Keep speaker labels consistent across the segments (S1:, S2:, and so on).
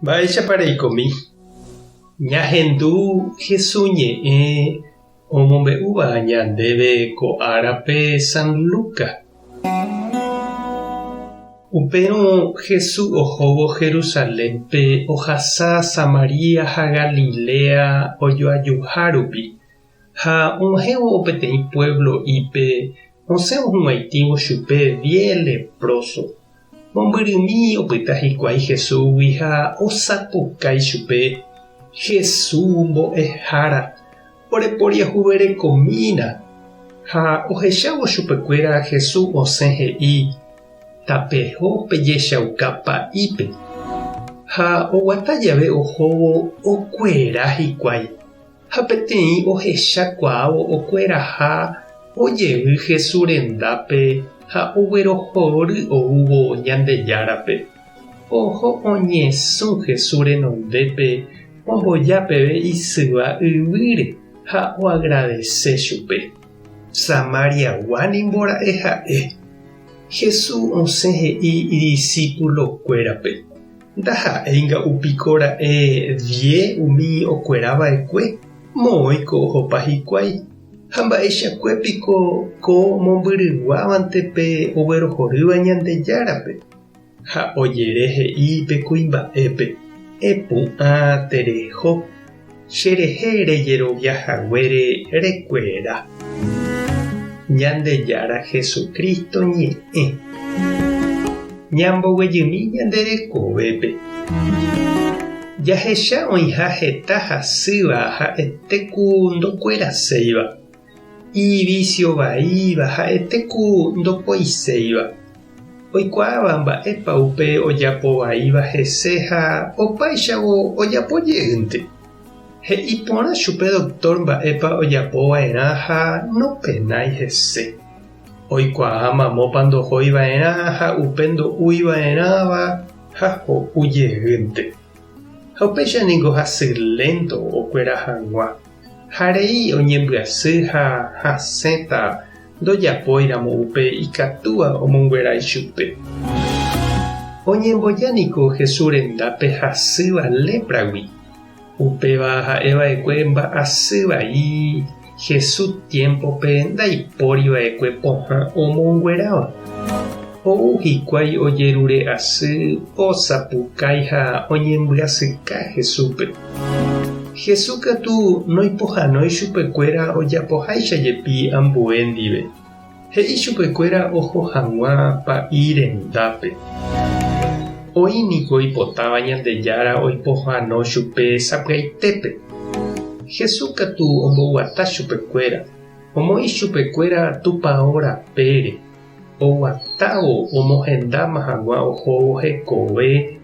S1: Mba'éichapareikomi. Ñahendu Jesús ñe'ẽ omombe'úva ñandéve ko árape San Lucas. Upérõ Jesús ohóvo Jerusalénpe ohasa Samaria ha Galilea ojoajuha rupi ha omohévo peteĩ pueblo'ípe osẽvo huguaitĩvo chupe 10 leproso. Mombyrými opyta hikuái Jesúsgui ha osapukái chupe: Jesús mbo'ehára, oreporiahuverekomína. Ha ohechávo chupekuéra Jesús osẽ he'i: tapeho pejechauka pa'ípe. Ha oguata jave ohóvo okuera hikuái. Ha peteĩ ohechakuaávo okueraha ojevy Jesús rendápe ha oguerohory oúvo Ñandejárape. Oho oñesũ Jesús renondépe omboja peve isyva yvýre ha oagradece chupe. Samariagua nimbora'e ha'e. Jesús osẽ he'i idiscípulokuérape: ndaha'éinga upikora'e 10 umi okuerava'ekue moõiko ohopa hikuái. Ha mba'echakuépiko ko mombyryguávantepe oguerohorýva Ñandejárape. Ha ojere he'i pe kuimba'épe: epu'ã tereho, cherehe rejeroviahaguére rekuera. Ñandejára Jesucristo ñe'ẽ. Ñamboguejymi ñanderekovépe. Jahecha oĩha heta hasýva ha'etéku ndokueraséiva, ivicio vaíva ha'etéku ndopoiséiva. Oikuaáva mba'épa upe ojapovaíva hese ha opáichavo ojapojeýnte. He'i porã chupe doctor mba'épa ojapova'erã ha nopenái hese. Oikuaa mamópa ndohóiva'erã ha upe ndo'úiva'erãva ha ho'ujeýnte. Ha upéichaniko hasy lento okuera hag̃ua. Harei oñembyasy ha hasẽta ndojapóiramo upe ikatúva omonguerai chupe. Oñembojaniko Jesús rendápe hasýva lépragui. Upéva ha'eva'ekue mba'asy vai Jesús tiempope ndaipóriva'ekue pohã omongueráva. Ou hikuái ojerure asy osapukái ha oñembyasýka Jesúspe. Jesús katu noipohánoi chupekuéra ojapoháichajepi ambue ndive. He'i chupekuéra oho hag̃ua pa'i rendápe. Oĩniko oipotáva Ñandejára oipohãno chupe sapy'aitépe. Jesús katu omboguata chupekuéra, omoĩ chupekuéra tupão rapére. Oguatávo omohendáma hag̃ua ohóvo hekove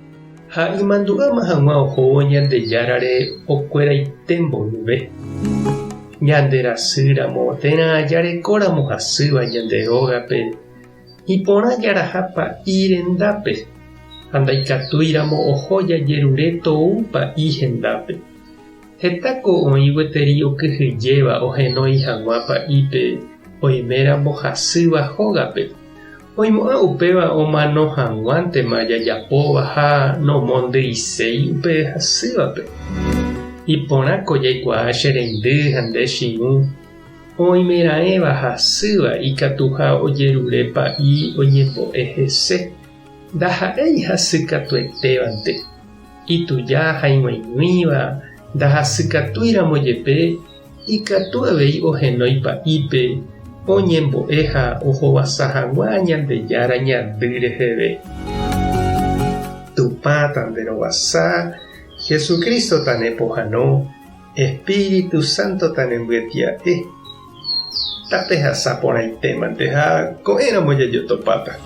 S1: ha imandu'áma hag̃ua ohóvo Ñandejárare okueraite mboyve. Ñanderasýramo térã jarekóramo hasýva ñande rógape iporã jaraha pa'i rendápe ha ndaikatúiramo oho jajerure tou pa'i hendápe. Hetáko oĩ gueteri okyhyjéva ohenói hag̃ua pa'ípe oiméramo hasýva hógape. Oimo'ã upéva omano hag̃uántema jajapóva ha nomondýiséi upe hasývape. Iporãko jaikuaa che reindy ha nde chiũ. Oimeraẽva hasýva ikatuha ojerure pa'i oñembo'e hese. Ndaha'éi hasykatuetévante. Ituja ha ig̃uaig̃uĩva ndahasykatúiramo jepe ikatu avei ohenói pa'ípe oñembo'e ha ohovasa hag̃ua Ñandejára ñandy reheve. Tupãta nde rovasa, Jesucristo tane pohãno, Espíritu Santo tane mbyetia'e. Tape hasa porãitémante ha ko'ẽramo jajotopáta.